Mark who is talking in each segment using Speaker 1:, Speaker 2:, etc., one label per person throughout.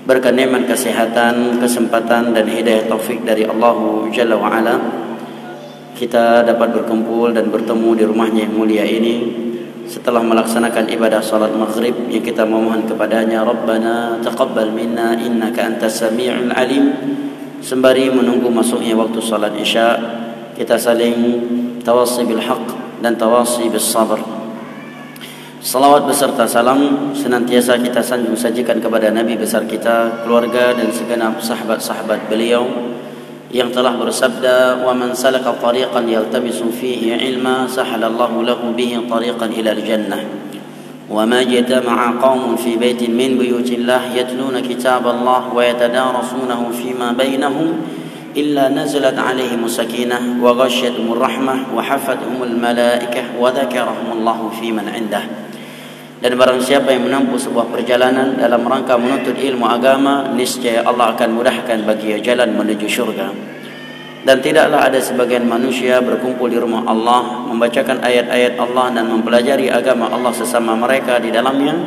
Speaker 1: berkat nikmat kesehatan, kesempatan dan hidayah taufik dari Allah Jalla wa Ala, kita dapat berkumpul dan bertemu di rumahnya yang mulia ini setelah melaksanakan ibadah salat maghrib yang kita memohon kepadanya, Rabbana taqabbal minna innaka antas sami'ul alim. Sembari menunggu masuknya waktu salat isya, kita saling tawasi bil haq dan tawasi bis sabr. Salawat beserta salam senantiasa kita sanjung sajikan kepada Nabi besar kita, keluarga dan segenap sahabat-sahabat beliau yang telah bersabda, "Wa man salaka tariqan yaltamisu fihi ilma sahalallahu lahu bihi tariqan ila al-jannah. Wa ma jatama'a qaumun fi baitin min buyutillah yatluna kitaballah wa yatadarasunahu fima bainahum illa nazalat 'alaihim sakinah wa ghasyiyatuhumur rahmah wa hafathumul malaikah wa dzakarahumullahu fi man 'indah." Dan barang siapa yang menempuh sebuah perjalanan dalam rangka menuntut ilmu agama, niscaya Allah akan mudahkan baginya jalan menuju syurga. Dan tidaklah ada sebagian manusia berkumpul di rumah Allah, membacakan ayat-ayat Allah dan mempelajari agama Allah sesama mereka di dalamnya,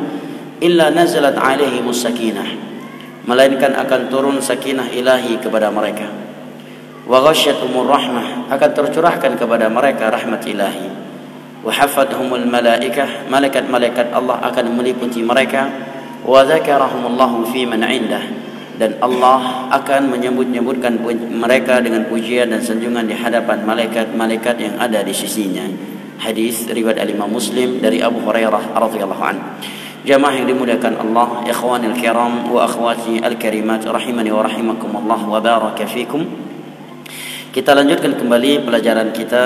Speaker 1: illa nazalat alaihimus sakinah, melainkan akan turun sakinah ilahi kepada mereka. Wa ghasyiyatuhumur rahmah, akan tercurahkan kepada mereka rahmat ilahi. Wa hafathumul malaikah, malaikat-malaikat Allah akan meliputi mereka. Wa dzakarahumullahu fi man 'indah, dan Allah akan menyebut-nyebutkan mereka dengan pujian dan sanjungan di hadapan malaikat-malaikat yang ada di sisinya. Hadis riwayat Imam Muslim dari Abu Hurairah radhiyallahu anhu. Jamaah yang dimuliakan Allah, ikhwanil kiram wa akhwati al-karimat, rahimani wa rahimakumullah wa baraka fikum. Kita lanjutkan kembali pelajaran kita,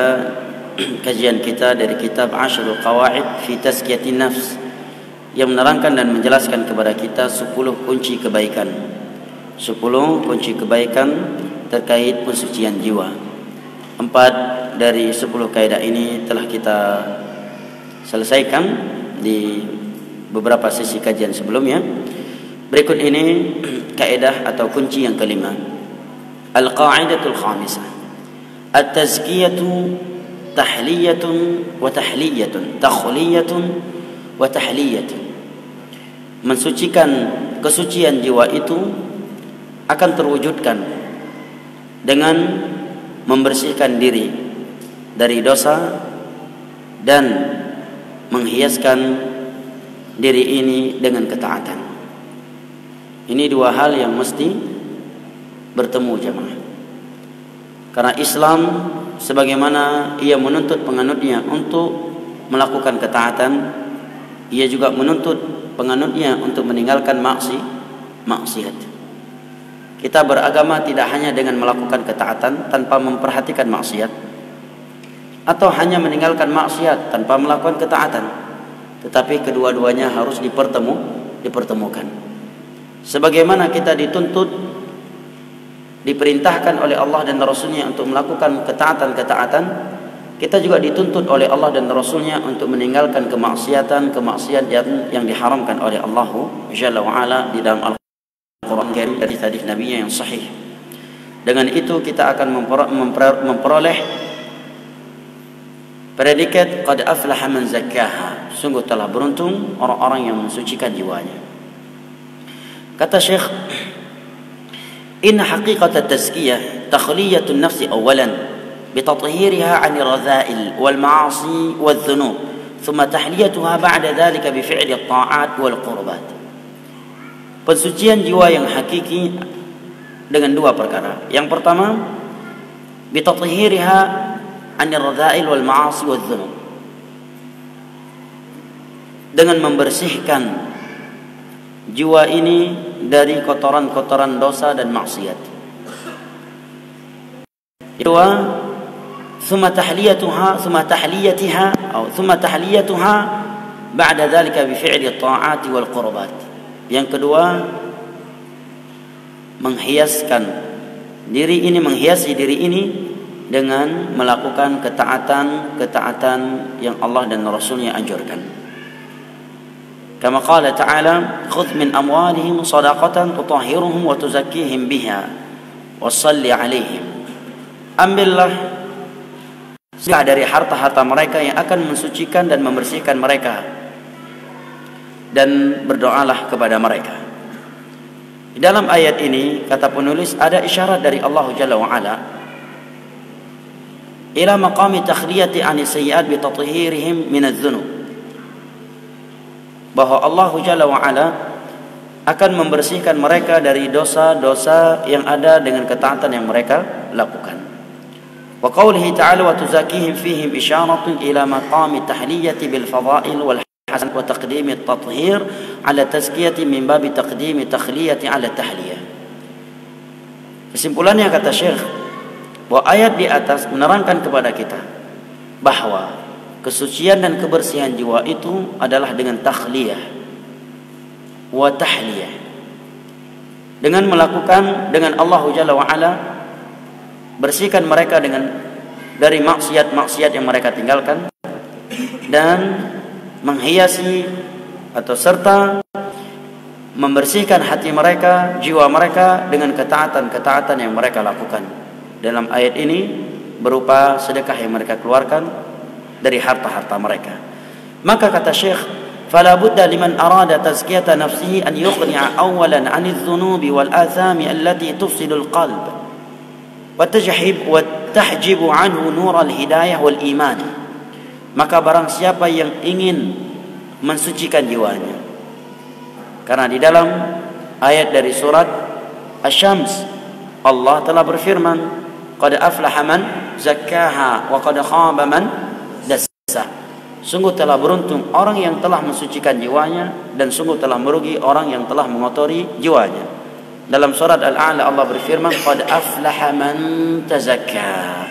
Speaker 1: kajian kita dari kitab Ashrul Qawaid fi Tazkiyatin Nafs, yang menerangkan dan menjelaskan kepada kita 10 kunci kebaikan. 10 kunci kebaikan terkait pensucian jiwa. 4 dari 10 kaidah ini telah kita selesaikan di beberapa sesi kajian sebelumnya. Berikut ini kaidah atau kunci yang kelima. Al-qa'idatul khamisah. At-tazkiyatu tahliyatun wa tahliyatun, takhliyatun wa tahliyatun. Mensucikan kesucian jiwa itu akan terwujudkan dengan membersihkan diri dari dosa dan menghiaskan diri ini dengan ketaatan. Ini dua hal yang mesti bertemu jemaah. Karena Islam sebagaimana ia menuntut penganutnya untuk melakukan ketaatan, ia juga menuntut penganutnya untuk meninggalkan maksiat. Kita beragama tidak hanya dengan melakukan ketaatan tanpa memperhatikan maksiat, atau hanya meninggalkan maksiat tanpa melakukan ketaatan, tetapi kedua-duanya harus dipertemukan. Sebagaimana kita dituntut, diperintahkan oleh Allah dan Rasulnya untuk melakukan ketaatan-ketaatan, kita juga dituntut oleh Allah dan Rasulnya untuk meninggalkan kemaksiatan yang diharamkan oleh Allah Jalla wa'ala di dalam Al-Quran Karim dari hadis Nabi yang sahih. Dengan itu kita akan memperoleh predikat qad aflaha man zakkaha, sungguh telah beruntung orang-orang yang mensucikan jiwanya. Kata Syekh, إن حقيقة التزكية تخلية النفس أولا بتطهيرها عن الرذائل والمعاصي والذنوب ثم تحليتها بعد ذلك بفعل الطاعات والقربات. Pensucian jiwa yang hakiki dengan dua perkara. Yang pertama, بتطهيرها عن الرذائل والمعاصي والذنوب, dengan membersihkan jiwa ini dari kotoran-kotoran dosa dan maksiat. Kedua, ثم تحليتها بعد ذلك بفعل الطاعات والقربات. Yang kedua, menghiasi diri ini dengan melakukan ketaatan yang Allah dan Rasulnya anjurkan. Kama qala ta'ala, khudh min amwalihim sadaqatan tutahhiruhum wa tuzakkihim biha wa shalli 'alaihim. Ambillah dari harta-harta mereka yang akan mensucikan dan membersihkan mereka, dan berdoalah kepada mereka. Di dalam ayat ini kata penulis ada isyarat dari Allah Jalla wa Ala ila maqami takhliyati 'ani sayyi'at bi tathhirihim min adz-dzunub, bahwa Allah Jalla wa Ala akan membersihkan mereka dari dosa-dosa yang ada dengan ketaatan yang mereka lakukan. Wa qawlihi ta'ala wa tuzakihim fihim isyaratun ila maqami tahliyati bil fadha'il wal hasan wa taqdim at-tathhir ala tazkiyati min bab taqdim takhliyati ala tahliyah. Kesimpulannya kata Syekh, bahwa ayat di atas menerangkan kepada kita bahwa kesucian dan kebersihan jiwa itu adalah dengan takhliyah wa tahliyah, dengan melakukan dengan Allah Jalla wa Ala, bersihkan mereka dari maksiat-maksiat yang mereka tinggalkan, dan menghiasi atau serta membersihkan hati mereka, jiwa mereka dengan ketaatan-ketaatan yang mereka lakukan. Dalam ayat ini berupa sedekah yang mereka keluarkan dari harta-harta mereka. Maka kata Syekh, fala budda liman arada tazkiyata nafsihi an yuqni'a awalan 'anil dhunubi wal athami allati tufsidu al-qalb wa tahjibu 'anhu nur al-hidayah wal iman. Maka barang siapa yang ingin mensucikan jiwanya, karena di dalam ayat dari surat Asy-Syams Allah telah berfirman, qad aflaha man zakkaha wa qad khaba man dassaha. Sungguh telah beruntung orang yang telah mensucikan jiwanya, dan sungguh telah merugi orang yang telah mengotori jiwanya. Dalam surat Al-A'la Allah berfirman, qad aflaha man tazakka.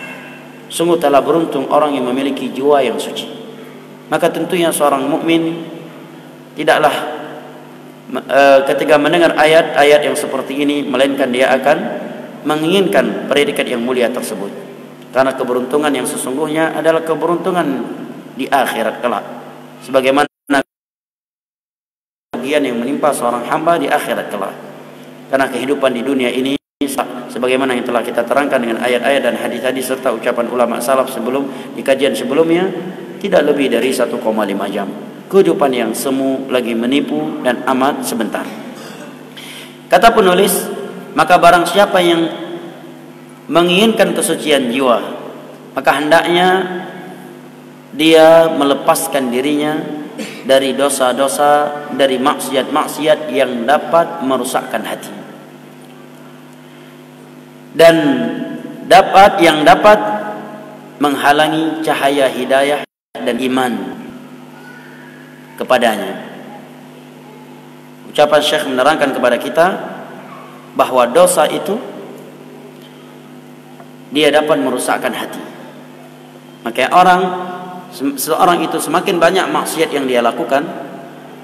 Speaker 1: Sungguh telah beruntung orang yang memiliki jiwa yang suci. Maka tentunya seorang mukmin tidaklah ketika mendengar ayat-ayat yang seperti ini, melainkan dia akan menginginkan predikat yang mulia tersebut. Karena keberuntungan yang sesungguhnya adalah keberuntungan di akhirat kelak, sebagaimana kebahagiaan yang menimpa seorang hamba di akhirat kelak. Karena kehidupan di dunia ini, sebagaimana yang telah kita terangkan dengan ayat-ayat dan hadis-hadis serta ucapan ulama salaf sebelum di kajian sebelumnya, tidak lebih dari 1,5 jam. Kehidupan yang semu, lagi menipu, dan amat sebentar. Kata penulis, maka barang siapa yang menginginkan kesucian jiwa, maka hendaknya dia melepaskan dirinya dari dosa-dosa, dari maksiat-maksiat yang dapat merusakkan hati, dan dapat menghalangi cahaya hidayah dan iman kepadanya. Ucapan Syekh menerangkan kepada kita bahwa dosa itu dia dapat merusakkan hati. Maka seorang itu semakin banyak maksiat yang dia lakukan,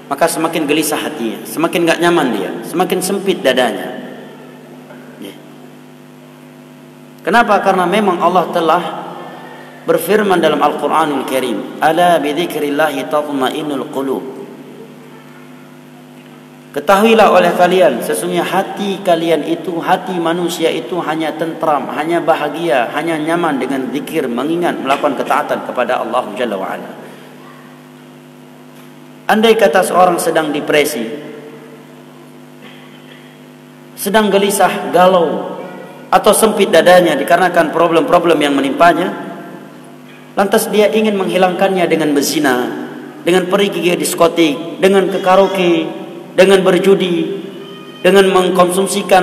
Speaker 1: maka semakin gelisah hatinya, semakin gak nyaman dia, semakin sempit dadanya. Kenapa? Karena memang Allah telah berfirman dalam Al-Quranul Karim, ala bidzikrillahi tatma'innul qulub. Ketahuilah oleh kalian, sesungguhnya hati kalian itu, hati manusia itu hanya tentram, hanya bahagia, hanya nyaman dengan zikir, mengingat, melakukan ketaatan kepada Allah Jalla wa'ala. Andai kata seorang sedang depresi, sedang gelisah, galau, atau sempit dadanya dikarenakan problem-problem yang menimpanya, lantas dia ingin menghilangkannya dengan berzina, dengan pergi ke diskotik, dengan ke karaoke, dengan berjudi, dengan mengkonsumsikan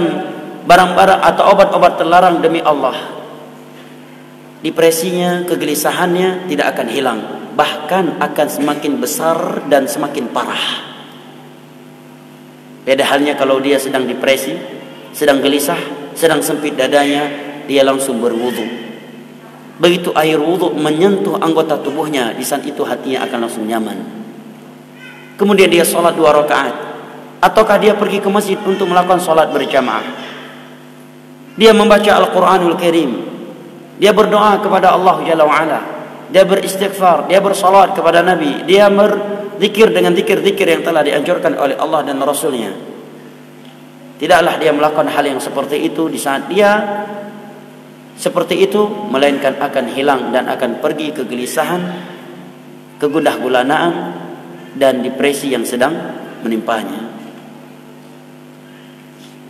Speaker 1: barang-barang atau obat-obat terlarang demi Allah. Depresinya, kegelisahannya tidak akan hilang, bahkan akan semakin besar dan semakin parah. Beda halnya kalau dia sedang depresi, sedang gelisah, sedang sempit dadanya, dia langsung berwudu. Begitu air wudu menyentuh anggota tubuhnya, di saat itu hatinya akan langsung nyaman. Kemudian dia sholat 2 rakaat, ataukah dia pergi ke masjid untuk melakukan sholat berjamaah. Dia membaca Al-Quranul Karim, dia berdoa kepada Allah Jalla wa'ala, dia beristighfar, dia bersalat kepada Nabi, dia berzikir dengan zikir-zikir yang telah dianjurkan oleh Allah dan Rasulnya. Tidaklah dia melakukan hal yang seperti itu di saat dia seperti itu, melainkan akan hilang dan akan pergi kegelisahan, kegundah gulanaan, dan depresi yang sedang menimpanya.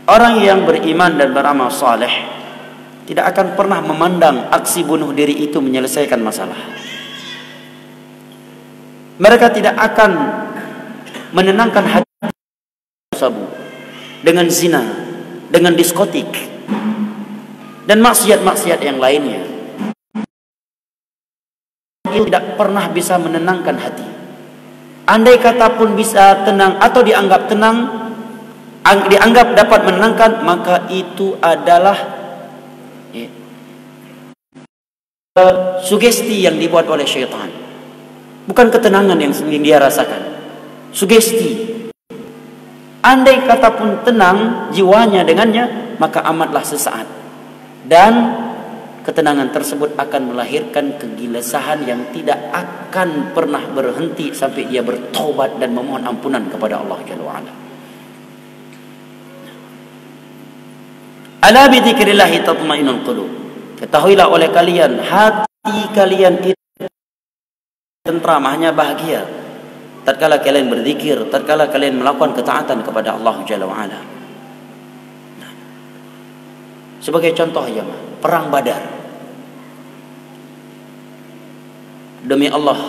Speaker 1: Orang yang beriman dan beramal saleh tidak akan pernah memandang aksi bunuh diri itu menyelesaikan masalah. Mereka tidak akan menenangkan hati sabu dengan zina, dengan diskotik, dan maksiat-maksiat yang lainnya. Itu tidak pernah bisa menenangkan hati. Andai kata pun bisa tenang atau dianggap tenang, dianggap dapat menenangkan, maka itu adalah sugesti yang dibuat oleh syaitan. Bukan ketenangan yang dia rasakan. Sugesti. Andai kata pun tenang jiwanya dengannya, maka amatlah sesaat. Dan ketenangan tersebut akan melahirkan kegelisahan yang tidak akan pernah berhenti sampai dia bertobat dan memohon ampunan kepada Allah Jalla wa'ala. Ala bi dzikrillahi tatma'innul qulub. Ketahuilah oleh kalian, hati kalian itu tentram, hanya bahagia tatkala kalian berzikir, tatkala kalian melakukan ketaatan kepada Allah Jalla wa'ala. Sebagai contoh ya, perang Badar. Demi Allah,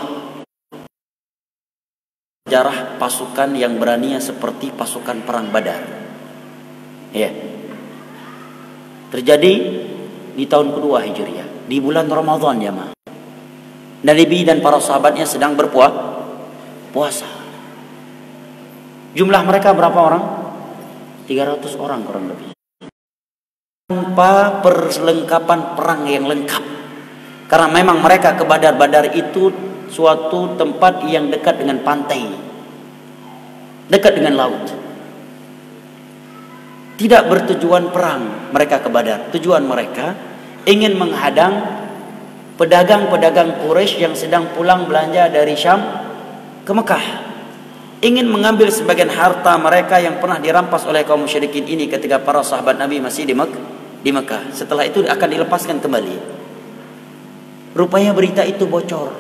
Speaker 1: sejarah pasukan yang berani seperti pasukan perang Badar. Ya. Terjadi di tahun kedua Hijriah, di bulan Ramadan ya, Ma. Nabi dan para sahabatnya sedang berpuasa. Jumlah mereka berapa orang? 300 orang kurang lebih. Tanpa perlengkapan perang yang lengkap. Karena memang mereka ke Badar itu suatu tempat yang dekat dengan pantai, dekat dengan laut. Tidak bertujuan perang mereka ke Badar. Tujuan mereka ingin menghadang pedagang-pedagang Quraisy yang sedang pulang belanja dari Syam ke Mekah. Ingin mengambil sebagian harta mereka yang pernah dirampas oleh kaum musyrikin ini ketika para sahabat Nabi masih di Mekah. Setelah itu akan dilepaskan kembali. Rupanya berita itu bocor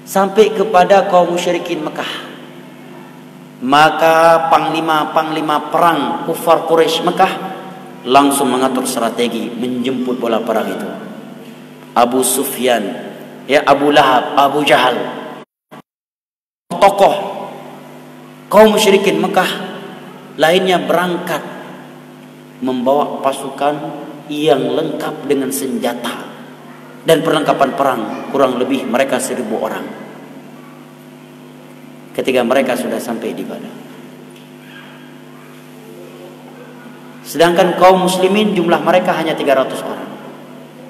Speaker 1: sampai kepada kaum musyrikin Mekah. Maka panglima-panglima perang kufar Quraisy Mekah langsung mengatur strategi menjemput bola perang itu. Abu Sufyan, ya, Abu Lahab, Abu Jahal, tokoh kaum musyrikin Mekah lainnya berangkat membawa pasukan yang lengkap dengan senjata dan perlengkapan perang, kurang lebih mereka 1000 orang. Ketika mereka sudah sampai di Badar, sedangkan kaum muslimin jumlah mereka hanya 300 orang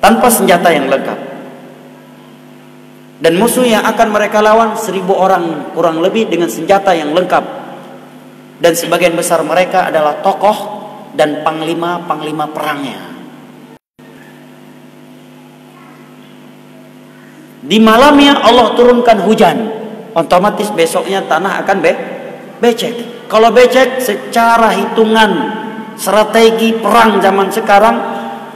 Speaker 1: tanpa senjata yang lengkap, dan musuh yang akan mereka lawan 1000 orang kurang lebih dengan senjata yang lengkap, dan sebagian besar mereka adalah tokoh dan panglima-panglima perangnya. Di malamnya Allah turunkan hujan, otomatis besoknya tanah akan becek. Kalau becek, secara hitungan strategi perang zaman sekarang,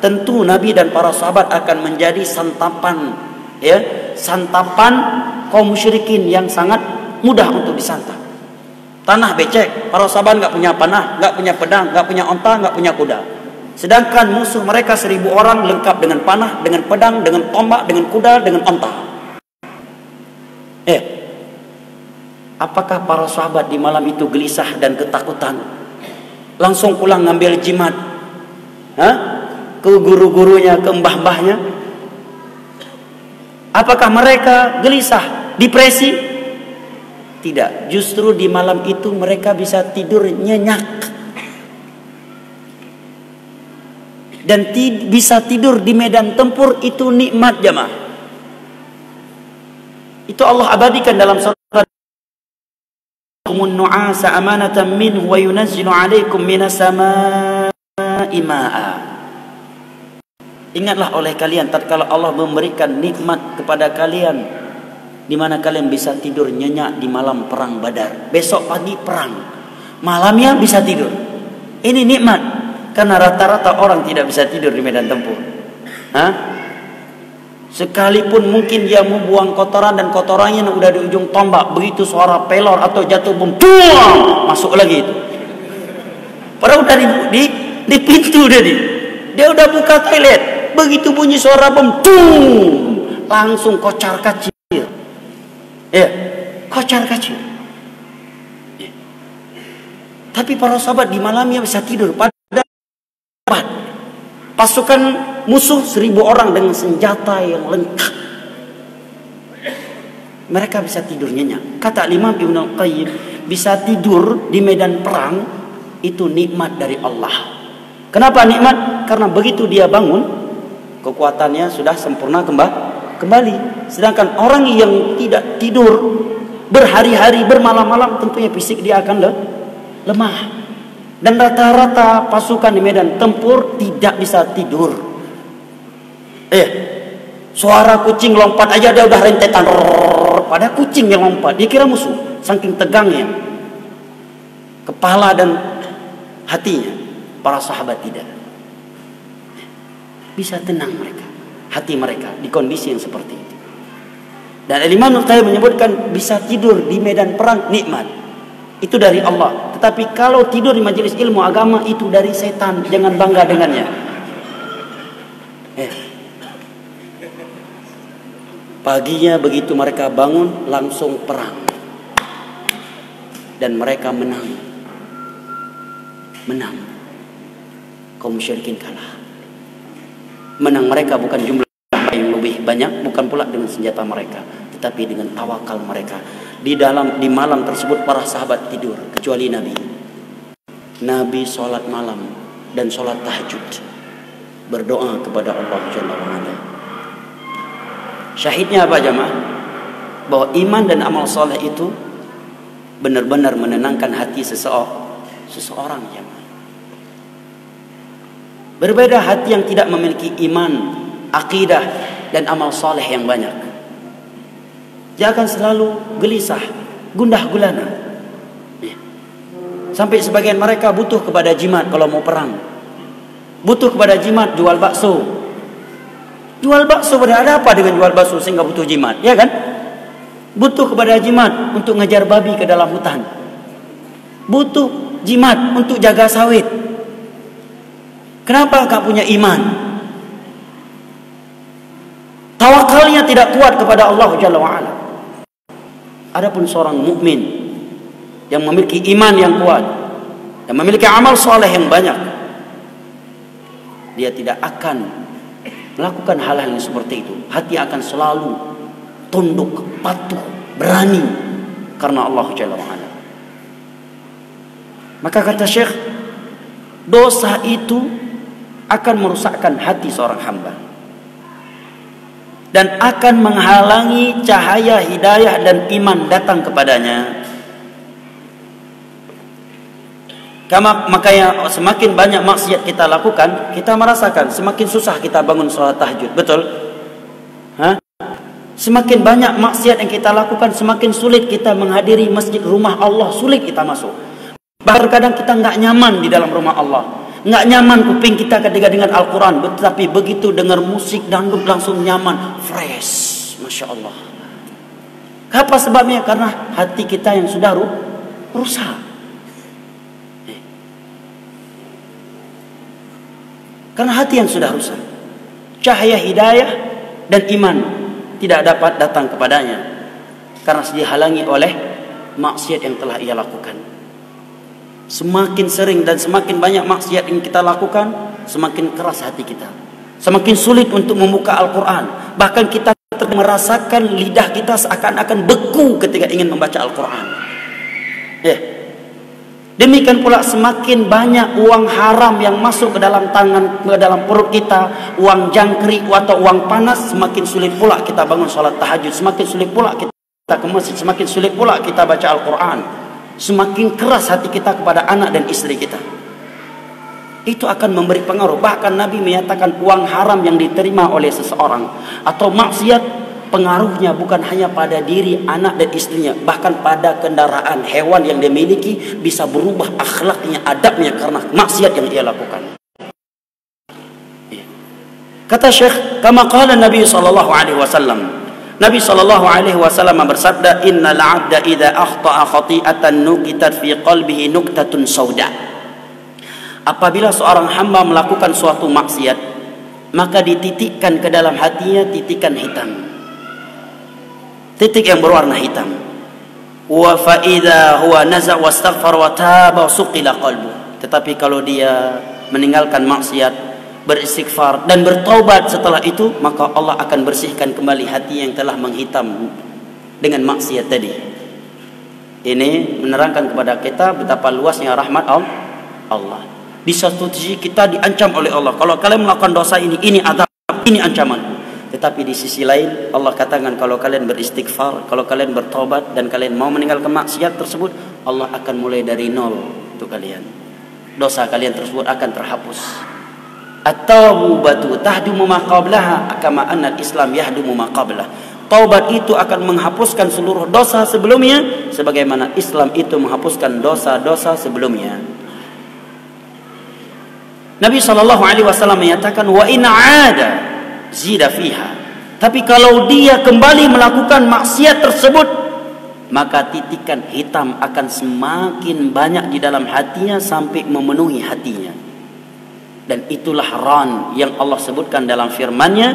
Speaker 1: tentu Nabi dan para sahabat akan menjadi santapan, ya, santapan kaum musyrikin yang sangat mudah untuk disantap. Tanah becek, para sahabat nggak punya panah, nggak punya pedang, nggak punya onta, nggak punya kuda. Sedangkan musuh mereka 1000 orang lengkap dengan panah, dengan pedang, dengan tombak, dengan kuda, dengan onta. Apakah para sahabat di malam itu gelisah dan ketakutan? Langsung pulang ngambil jimat, ke guru-gurunya, ke mbah-mbahnya? Apakah mereka gelisah, depresi? Tidak. Justru di malam itu mereka bisa tidur nyenyak. Dan bisa tidur di medan tempur, itu nikmat jamaah. Itu Allah abadikan dalam surat nu'asa amanatan minhu wa yunazzilu 'alaikum minas samaa'i maa'a. Ingatlah oleh kalian tatkala Allah memberikan nikmat kepada kalian, di mana kalian bisa tidur nyenyak di malam perang Badar. Besok pagi perang, malamnya bisa tidur. Ini nikmat, karena rata-rata orang tidak bisa tidur di medan tempur. Sekalipun mungkin dia mau buang kotoran dan kotorannya udah di ujung tombak, begitu suara pelor atau jatuh bom, masuk lagi itu. Padahal udah di pintu dia udah buka toilet. Begitu bunyi suara bom, langsung kocar kacir. Ya, kocar kacir. Ya. Tapi para sahabat di malamnya bisa tidur. Pada pasukan musuh 1000 orang dengan senjata yang lengkap, mereka bisa tidur nyenyak. Kata Imam Ibnu Qayyim, bisa tidur di medan perang itu nikmat dari Allah. Kenapa nikmat? Karena begitu dia bangun, kekuatannya sudah sempurna kembali. Sedangkan orang yang tidak tidur berhari-hari, bermalam-malam, tentunya fisik dia akan lemah. Dan rata-rata pasukan di medan tempur tidak bisa tidur. Suara kucing lompat aja dia udah rentetan. Pada kucing yang lompat, dia kira musuh. Saking tegangnya kepala dan hatinya. Para sahabat tidak bisa tenang mereka, hati mereka di kondisi yang seperti itu. Dan Imam Qayyim menyebutkan bisa tidur di medan perang nikmat. Itu dari Allah. Tetapi kalau tidur di majelis ilmu agama itu dari setan. Jangan bangga dengannya. Paginya begitu mereka bangun langsung perang. Dan mereka menang. Kaum musyrikin kalah. Menang mereka bukan jumlah yang lebih banyak, bukan pula dengan senjata mereka, tetapi dengan tawakal mereka. Di malam tersebut para sahabat tidur, kecuali Nabi. Nabi sholat malam dan sholat tahajud, berdoa kepada Allah Jalla wa'ala. Syahidnya apa jamaah? Bahwa iman dan amal soleh itu benar-benar menenangkan hati seseorang jamaah. Berbeda hati yang tidak memiliki iman, akidah dan amal soleh yang banyak. Dia akan selalu gelisah, gundah gulana. Sampai sebagian mereka butuh kepada jimat kalau mau perang. Butuh kepada jimat jual bakso. Jual bakso, ada apa dengan jual bakso sehingga butuh jimat? Ya kan? Butuh kepada jimat untuk ngejar babi ke dalam hutan. Butuh jimat untuk jaga sawit. Kenapa enggak punya iman? Tawakalnya tidak kuat kepada Allah Jalla wa'ala. Adapun seorang mukmin yang memiliki iman yang kuat, yang memiliki amal soleh yang banyak, dia tidak akan melakukan hal-hal yang seperti itu. Hati akan selalu tunduk, patuh, berani karena Allah Jalla wa'ala. Maka kata Syekh, dosa itu akan merusakkan hati seorang hamba dan akan menghalangi cahaya hidayah dan iman datang kepadanya. Makanya semakin banyak maksiat kita lakukan, kita merasakan semakin susah kita bangun sholat tahajud. Betul? Semakin banyak maksiat yang kita lakukan, semakin sulit kita menghadiri masjid rumah Allah, sulit kita masuk. Bahkan kadang kita nggak nyaman di dalam rumah Allah. Nggak nyaman kuping kita ketika dengan Al-Quran, tetapi begitu dengar musik dangdut langsung nyaman, fresh, Masya Allah. Apa sebabnya? Karena hati kita yang sudah rusak. Karena hati yang sudah rusak, cahaya hidayah dan iman tidak dapat datang kepadanya karena dihalangi oleh maksiat yang telah ia lakukan. Semakin sering dan semakin banyak maksiat yang kita lakukan, semakin keras hati kita, semakin sulit untuk membuka Al-Quran. Bahkan kita merasakan lidah kita seakan-akan beku ketika ingin membaca Al-Quran. Demikian pula semakin banyak uang haram yang masuk ke dalam tangan, ke dalam perut kita, uang jangkrik atau uang panas, semakin sulit pula kita bangun sholat tahajud, semakin sulit pula kita ke masjid, semakin sulit pula kita baca Al-Quran. Semakin keras hati kita kepada anak dan istri kita. Itu akan memberi pengaruh. Bahkan Nabi menyatakan uang haram yang diterima oleh seseorang atau maksiat, pengaruhnya bukan hanya pada diri anak dan istrinya, bahkan pada kendaraan, hewan yang dia miliki bisa berubah akhlaknya, adabnya karena maksiat yang ia lakukan. Kata Syekh, kama qala Nabi sallallahu alaihi wasallam. Nabi sallallahu alaihi wasallam bersabda, innal 'abda idza akhta'a khati'atan nuqitat fi qalbihi nuqtatun sauda. apabila seorang hamba melakukan suatu maksiat, maka dititikkan ke dalam hatinya titikan hitam, titik yang berwarna hitam. Wa fa idza huwa naza wastaghfar wa taba suqila qalbu. Tetapi kalau dia meninggalkan maksiat, beristighfar dan bertaubat setelah itu, maka Allah akan bersihkan kembali hati yang telah menghitam dengan maksiat tadi. Ini menerangkan kepada kita betapa luasnya rahmat Allah. Di satu sisi kita diancam oleh Allah, kalau kalian melakukan dosa ini azab, ini ancaman. Tetapi di sisi lain Allah katakan, kalau kalian beristighfar, kalau kalian bertobat dan kalian mau meninggalkan maksiat tersebut, Allah akan mulai dari nol untuk kalian. Dosa kalian tersebut akan terhapus. At-taubatu tahdumu ma qablaha kama anna al-Islam yahdumu ma qablah. Taubat itu akan menghapuskan seluruh dosa sebelumnya, sebagaimana Islam itu menghapuskan dosa-dosa sebelumnya. Nabi SAW menyatakan, wa in 'ada zida fiha. Tapi kalau dia kembali melakukan maksiat tersebut, maka titikan hitam akan semakin banyak di dalam hatinya sampai memenuhi hatinya. Dan itulah ran yang Allah sebutkan dalam firman-Nya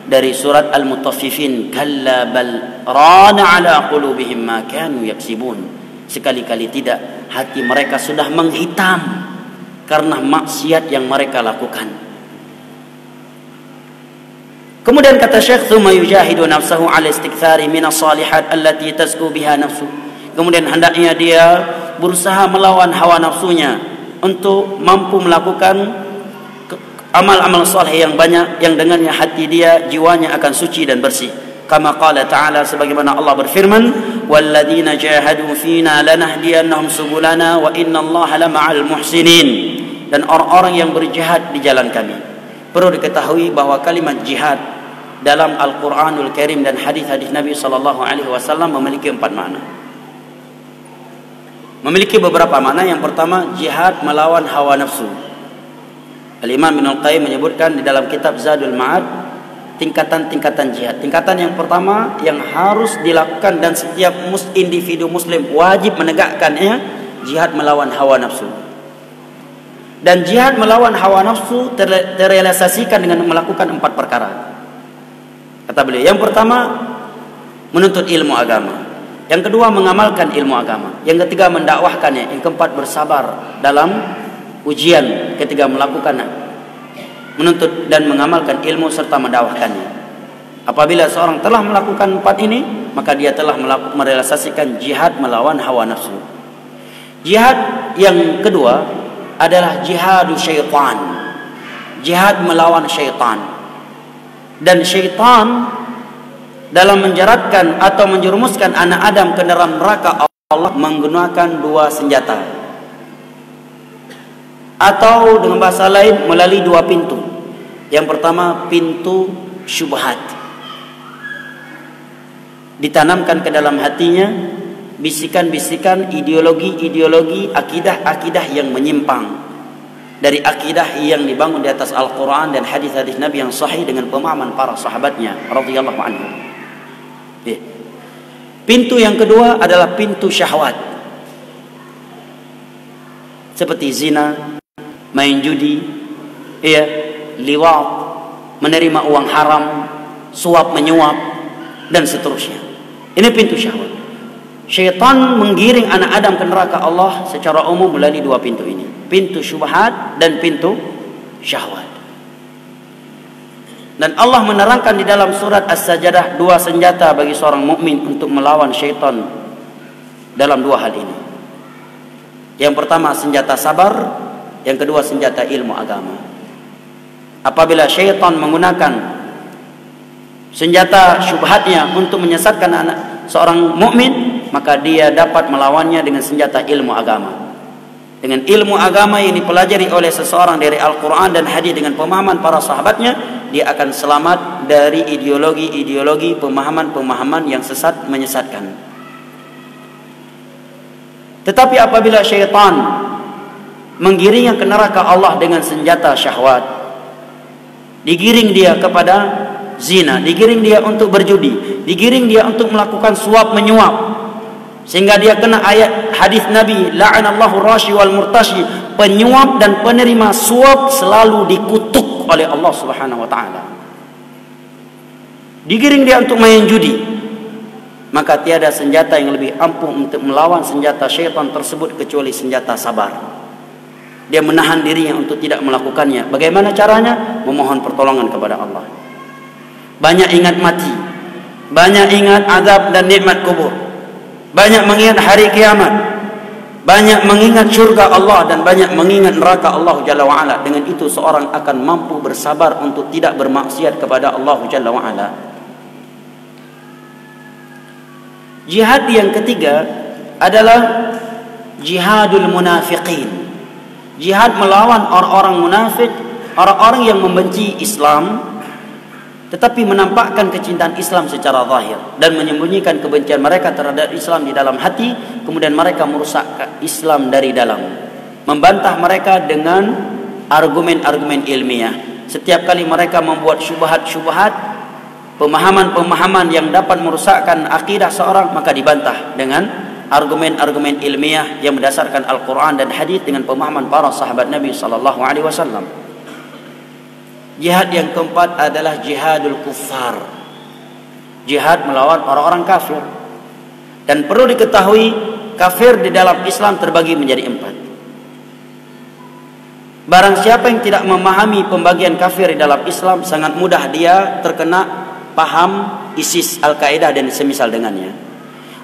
Speaker 1: dari surat Al-Mutaffifin, kalla bal rana ala qulubihim ma kanu yaksibun. Sekali-kali tidak, hati mereka sudah menghitam karena maksiat yang mereka lakukan. Kemudian kata Syekh, thumma yujahidu nafsahu ala istikthari minas salihat allati tazku biha nafsu. Kemudian hendaknya dia berusaha melawan hawa nafsunya untuk mampu melakukan amal-amal saleh yang banyak, yang dengannya hati dia, jiwanya akan suci dan bersih. Kama qala ta'ala, sebagaimana Allah berfirman, walladzina jahadu fina lanahdiyannahum subulana wa innallaha lama'al muhsinin. Dan orang-orang yang berjihad di jalan kami. Perlu diketahui bahwa kalimat jihad dalam Al-Quranul Karim dan hadis-hadis Nabi SAW memiliki 4 makna. Memiliki beberapa makna. Yang pertama, jihad melawan hawa nafsu. Al-Imam Ibnul Qayyim menyebutkan di dalam kitab Zadul Ma'ad tingkatan-tingkatan jihad. Tingkatan yang pertama yang harus dilakukan dan setiap individu muslim wajib menegakkannya, jihad melawan hawa nafsu. Dan jihad melawan hawa nafsu terrealisasikan dengan melakukan 4 perkara. Kata beliau, yang pertama menuntut ilmu agama, yang kedua mengamalkan ilmu agama, yang ketiga mendakwahkannya, yang keempat bersabar dalam ujian ketika melakukan, menuntut dan mengamalkan ilmu serta mendakwahkannya. Apabila seorang telah melakukan 4 ini, maka dia telah merealisasikan jihad melawan hawa nafsu. Jihad yang kedua adalah jihadu syaitan, jihad melawan syaitan. Dan syaitan dalam menjeratkan atau menjerumuskan anak Adam ke dalam neraka Allah menggunakan 2 senjata, atau dengan bahasa lain melalui 2 pintu. Yang pertama, pintu syubhat. Ditanamkan ke dalam hatinya bisikan-bisikan ideologi-ideologi, akidah-akidah yang menyimpang dari akidah yang dibangun di atas Al-Quran dan hadis-hadis Nabi yang sahih dengan pemahaman para sahabatnya radhiyallahu anhum. Pintu yang kedua adalah pintu syahwat, seperti zina, main judi, liwat, menerima uang haram, suap menyuap, dan seterusnya. Ini pintu syahwat. Syaitan menggiring anak Adam ke neraka Allah secara umum melalui 2 pintu ini, pintu syubhat dan pintu syahwat. Dan Allah menerangkan di dalam surat As-Sajdah 2 senjata bagi seorang mukmin untuk melawan syaitan dalam 2 hal ini. Yang pertama senjata sabar, yang kedua senjata ilmu agama. Apabila syaitan menggunakan senjata syubhatnya untuk menyesatkan anak seorang mukmin, maka dia dapat melawannya dengan senjata ilmu agama. Dengan ilmu agama yang dipelajari oleh seseorang dari Al-Quran dan hadis dengan pemahaman para sahabatnya, dia akan selamat dari ideologi-ideologi, pemahaman-pemahaman yang sesat menyesatkan. Tetapi apabila syaitan menggiringnya ke neraka Allah dengan senjata syahwat, digiring dia kepada zina, digiring dia untuk berjudi, digiring dia untuk melakukan suap menyuap, sehingga dia kena ayat hadis Nabi, la'anallahu rashi wal murtashi, penyuap dan penerima suap selalu dikutuk oleh Allah Subhanahu wa taala. Digiring dia untuk main judi, maka tiada senjata yang lebih ampuh untuk melawan senjata syaitan tersebut kecuali senjata sabar. Dia menahan dirinya untuk tidak melakukannya. Bagaimana caranya? Memohon pertolongan kepada Allah. Banyak ingat mati, banyak ingat azab dan nikmat kubur, banyak mengingat hari kiamat, banyak mengingat syurga Allah, dan banyak mengingat neraka Allah Jalla wa'ala. Dengan itu seorang akan mampu bersabar untuk tidak bermaksiat kepada Allah Jalla wa'ala. Jihad yang ketiga adalah jihadul munafiqin. Jihad melawan orang-orang munafik, orang-orang yang membenci Islam tetapi menampakkan kecintaan Islam secara zahir dan menyembunyikan kebencian mereka terhadap Islam di dalam hati. Kemudian mereka merusak Islam dari dalam, membantah mereka dengan argumen-argumen ilmiah. Setiap kali mereka membuat syubhat-syubhat, pemahaman-pemahaman yang dapat merusakkan akidah seorang, maka dibantah dengan argumen-argumen ilmiah yang berdasarkan Al-Quran dan hadis dengan pemahaman para sahabat Nabi sallallahu alaihi wasallam. Jihad yang keempat adalah jihadul kuffar. Jihad melawan orang-orang kafir. Dan perlu diketahui, kafir di dalam Islam terbagi menjadi empat. Barang siapa yang tidak memahami pembagian kafir di dalam Islam, sangat mudah dia terkena paham ISIS, Al-Qaeda dan semisal dengannya.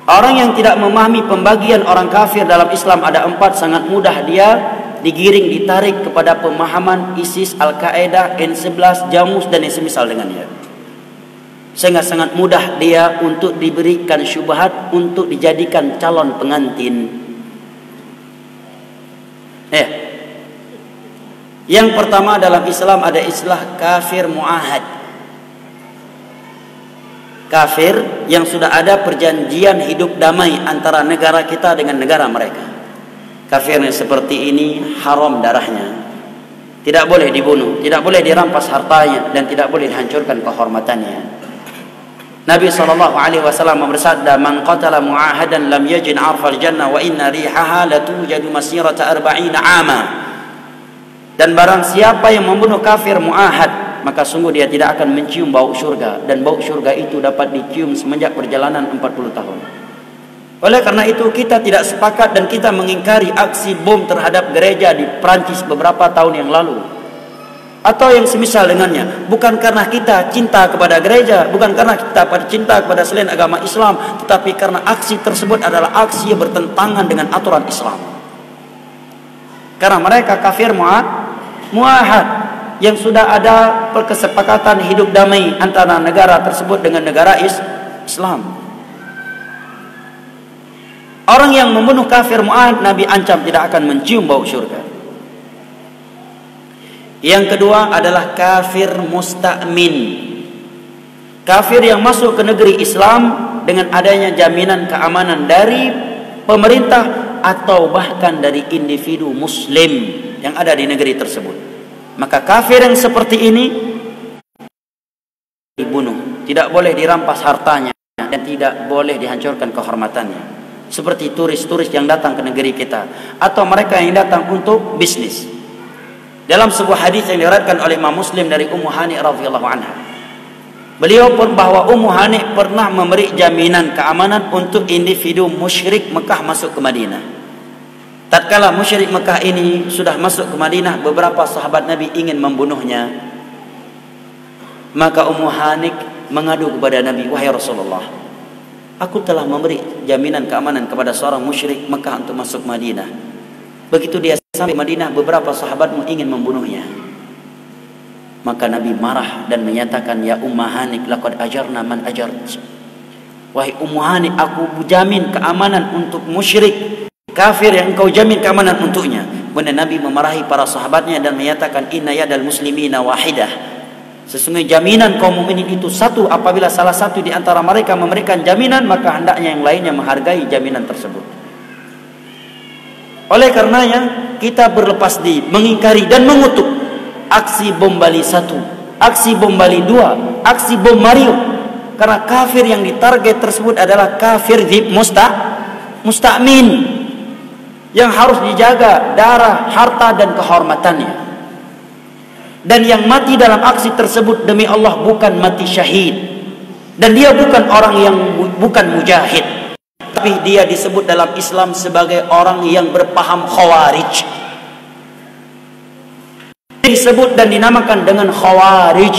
Speaker 1: Orang yang tidak memahami pembagian orang kafir dalam Islam ada empat, sangat mudah dia digiring, ditarik kepada pemahaman ISIS, Al-Qaeda, N11, Jamus dan yang semisal dengannya. Sehingga sangat mudah dia untuk diberikan syubhat, untuk dijadikan calon pengantin. Yang pertama dalam Islam ada istilah kafir muahad. Kafir yang sudah ada perjanjian hidup damai antara negara kita dengan negara mereka. Kafir yang seperti ini haram darahnya, tidak boleh dibunuh, tidak boleh dirampas hartanya, dan tidak boleh dihancurkan kehormatannya. Nabi SAW bersabda, man qatala mu'ahadan lam yajid arfal jannah wa inna rihaha latujadu masirata 40 ama. Dan barang siapa yang membunuh kafir mu'ahad, maka sungguh dia tidak akan mencium bau syurga, dan bau syurga itu dapat dicium semenjak perjalanan 40 tahun. Oleh karena itu kita tidak sepakat dan kita mengingkari aksi bom terhadap gereja di Prancis beberapa tahun yang lalu, atau yang semisal dengannya. Bukan karena kita cinta kepada gereja, bukan karena kita cinta kepada selain agama Islam, tetapi karena aksi tersebut adalah aksi yang bertentangan dengan aturan Islam. Karena mereka kafir muahad, yang sudah ada kesepakatan hidup damai antara negara tersebut dengan negara Islam. Orang yang membunuh kafir mu'ahad, Nabi ancam tidak akan mencium bau syurga. Yang kedua adalah kafir musta'min. Kafir yang masuk ke negeri Islam dengan adanya jaminan keamanan dari pemerintah atau bahkan dari individu muslim yang ada di negeri tersebut. Maka kafir yang seperti ini dibunuh, tidak boleh dirampas hartanya, dan tidak boleh dihancurkan kehormatannya. Seperti turis-turis yang datang ke negeri kita, atau mereka yang datang untuk bisnis. Dalam sebuah hadis yang diriwayatkan oleh Imam Muslim dari Ummu Hani radhiyallahu anha, beliau pun bahwa Ummu Hani pernah memberi jaminan keamanan untuk individu musyrik Mekah masuk ke Madinah. Tatkala musyrik Mekah ini sudah masuk ke Madinah, beberapa sahabat Nabi ingin membunuhnya. Maka Ummu Hani mengadu kepada Nabi, wahai Rasulullah, aku telah memberi jaminan keamanan kepada seorang musyrik Mekah untuk masuk Madinah. Begitu dia sampai Madinah, beberapa sahabatmu ingin membunuhnya. Maka Nabi marah dan menyatakan, ya Ummu Hani, laqad ajarna man ajart. Wahai Ummu Hani, aku jamin keamanan untuk musyrik kafir yang engkau jamin keamanan untuknya. Kemudian Nabi memarahi para sahabatnya dan menyatakan, inna yadal muslimina wahidah. Sesungguhnya jaminan kaum mukminin itu satu. Apabila salah satu di antara mereka memberikan jaminan, maka hendaknya yang lainnya menghargai jaminan tersebut. Oleh karenanya kita berlepas diri, mengingkari dan mengutuk aksi bom Bali 1, aksi bom Bali 2, aksi bom Mario. Karena kafir yang ditarget tersebut adalah kafir musta'min yang harus dijaga darah, harta dan kehormatannya. Dan yang mati dalam aksi tersebut demi Allah bukan mati syahid, dan dia bukan orang yang bukan mujahid, tapi dia disebut dalam Islam sebagai orang yang berpaham khawarij. Disebut dan dinamakan dengan khawarij,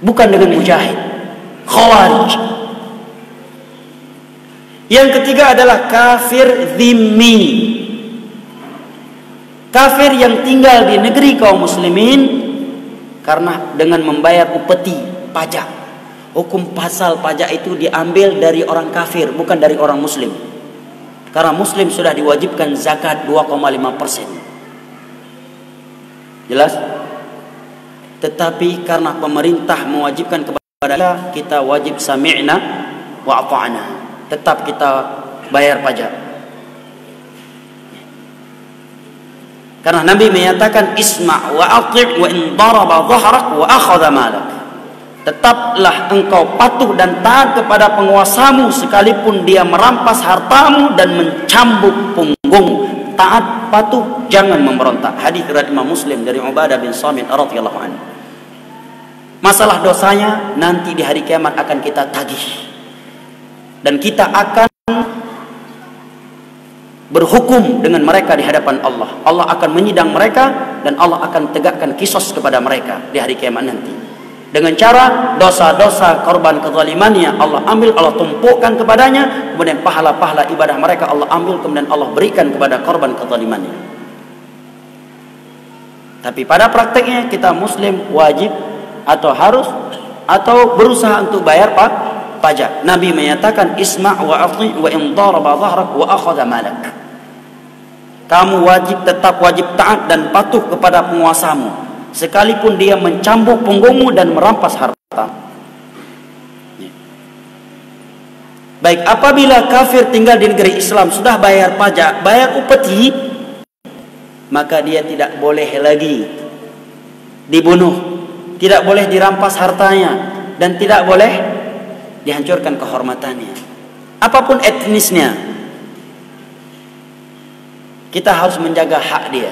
Speaker 1: bukan dengan mujahid. Khawarij. Yang ketiga adalah kafir dhimmi, kafir yang tinggal di negeri kaum muslimin karena dengan membayar upeti pajak. Hukum pasal pajak itu diambil dari orang kafir, bukan dari orang muslim. Karena muslim sudah diwajibkan zakat 2,5%. Jelas? Tetapi karena pemerintah mewajibkan kepada kita wajib sami'na wa ata'na, tetap kita bayar pajak. Karena Nabi menyatakan isma' wa ati' wa in daraba dhahrak wa akhadha malak. Tetaplah engkau patuh dan taat kepada penguasamu sekalipun dia merampas hartamu dan mencambuk punggungmu. Taat, patuh, jangan memberontak. Hadis riwayat Imam Muslim dari Ubadah bin Samit radhiyallahu anhu. Masalah dosanya nanti di hari kiamat akan kita tagih. Dan kita akan berhukum dengan mereka di hadapan Allah. Allah akan menyidang mereka dan Allah akan tegakkan kisos kepada mereka di hari kiamat nanti. Dengan cara dosa-dosa korban kezalimannya Allah ambil, Allah tumpukkan kepadanya, kemudian pahala-pahala ibadah mereka Allah ambil, kemudian Allah berikan kepada korban kezalimannya. Tapi pada prakteknya kita muslim wajib atau harus atau berusaha untuk bayar pajak. Nabi menyatakan isma' wa ati' wa in daraba dhahrak wa akhadha malak. Kamu tetap wajib taat dan patuh kepada penguasamu sekalipun dia mencambuk punggungmu dan merampas harta. Baik, apabila kafir tinggal di negeri Islam sudah bayar pajak, bayar upeti, maka dia tidak boleh lagi dibunuh, tidak boleh dirampas hartanya, dan tidak boleh dihancurkan kehormatannya. Apapun etnisnya, kita harus menjaga hak dia.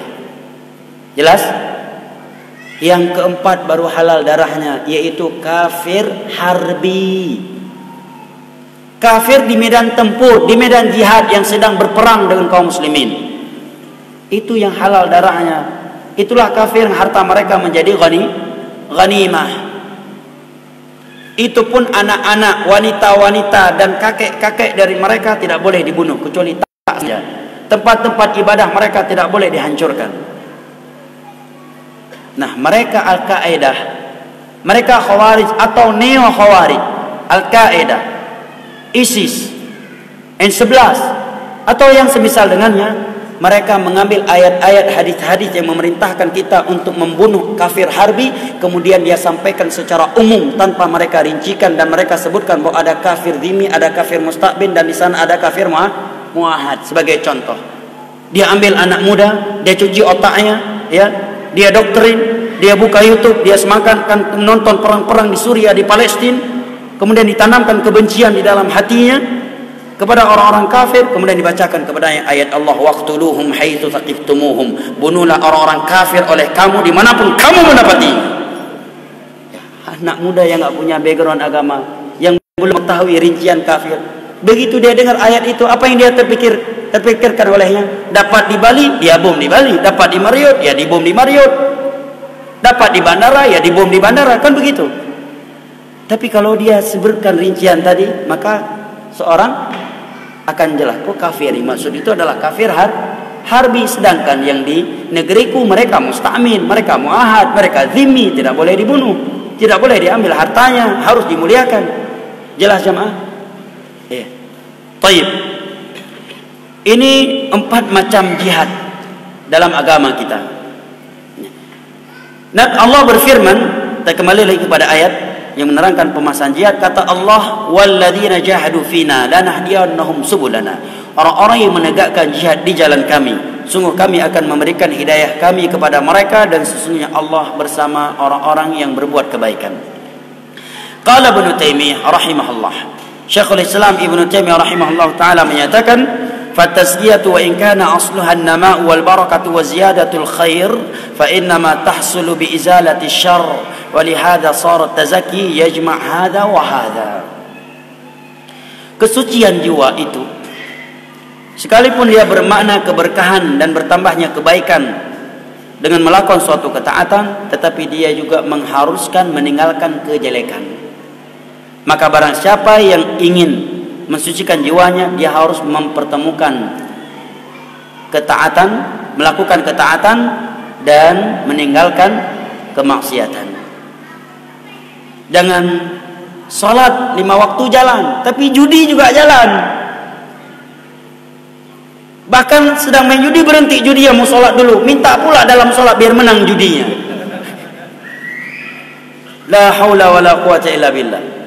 Speaker 1: Jelas? Yang keempat baru halal darahnya, yaitu kafir harbi. Kafir di medan tempur, di medan jihad yang sedang berperang dengan kaum muslimin. Itu yang halal darahnya. Itulah kafir yang harta mereka menjadi ghanimah. Itu pun anak-anak, wanita-wanita dan kakek-kakek dari mereka tidak boleh dibunuh kecuali tak saja. Tempat-tempat ibadah mereka tidak boleh dihancurkan. Nah, mereka Al-Qaeda, mereka Khawarij atau Neo Khawarij, Al-Qaeda, ISIS, N11 atau yang semisal dengannya, mereka mengambil ayat-ayat hadis-hadis yang memerintahkan kita untuk membunuh kafir harbi, kemudian dia sampaikan secara umum tanpa mereka rincikan, dan mereka sebutkan bahwa ada kafir dhimmi, ada kafir musta'bin, dan di sana ada kafir muahad. Sebagai contoh, dia ambil anak muda, dia cuci otaknya, ya, dia doktrin, dia buka YouTube, dia semakan menonton perang-perang di Suriah, di Palestina, kemudian ditanamkan kebencian di dalam hatinya kepada orang-orang kafir, kemudian dibacakan kepadanya ayat Allah, waqtuluhum haitsu taqiftumuhum, bunuhlah orang-orang kafir oleh kamu dimanapun kamu mendapati. Ya, anak muda yang enggak punya background agama, yang belum mengetahui rincian kafir, begitu dia dengar ayat itu, apa yang dia terpikirkan olehnya? Dapat di Bali, dia bom di Bali. Dapat di Marriott, ya di bom di Marriott. Dapat di bandara, ya di bom di bandara. Kan begitu. Tapi kalau dia sebutkan rincian tadi, maka seorang akan jelas, kok kafir. Maksud itu adalah kafir harbi. Sedangkan yang di negeriku mereka musta'min, mereka muahad, mereka dhimmi, tidak boleh dibunuh, tidak boleh diambil hartanya, harus dimuliakan. Jelas jamaah? Ya. Taib. Ini 4 macam jihad dalam agama kita. Nah, Allah berfirman, kita kembali lagi kepada ayat yang menerangkan pemasaran jihad. Kata Allah, walladzina jahadu fina lanahdiyannahum subulana. Orang-orang yang menegakkan jihad di jalan kami, sungguh kami akan memberikan hidayah kami kepada mereka, dan sesungguhnya Allah bersama orang-orang yang berbuat kebaikan. Qala Ibnu Taimiyah rahimahullah, Syekhul Islam Ibnu Taimiyah rahimahullah taala menyatakan, "Fatazkiyatu wa in kana asluha an-nama' wal barakatu wa ziyadatul khair, fa innama tahsulu bi izalati syarr, wa li hadha sara tazakki yajma' hadha wa hadha." Kesucian jiwa itu, sekalipun dia bermakna keberkahan dan bertambahnya kebaikan dengan melakukan suatu ketaatan, tetapi dia juga mengharuskan meninggalkan kejelekan. Maka barang siapa yang ingin mensucikan jiwanya, dia harus mempertemukan ketaatan, melakukan ketaatan dan meninggalkan kemaksiatan. Jangan salat 5 waktu jalan, tapi judi juga jalan. Bahkan sedang main judi berhenti judi, ya mau salat dulu, minta pula dalam salat biar menang judinya. La haula wala quwata illa billah.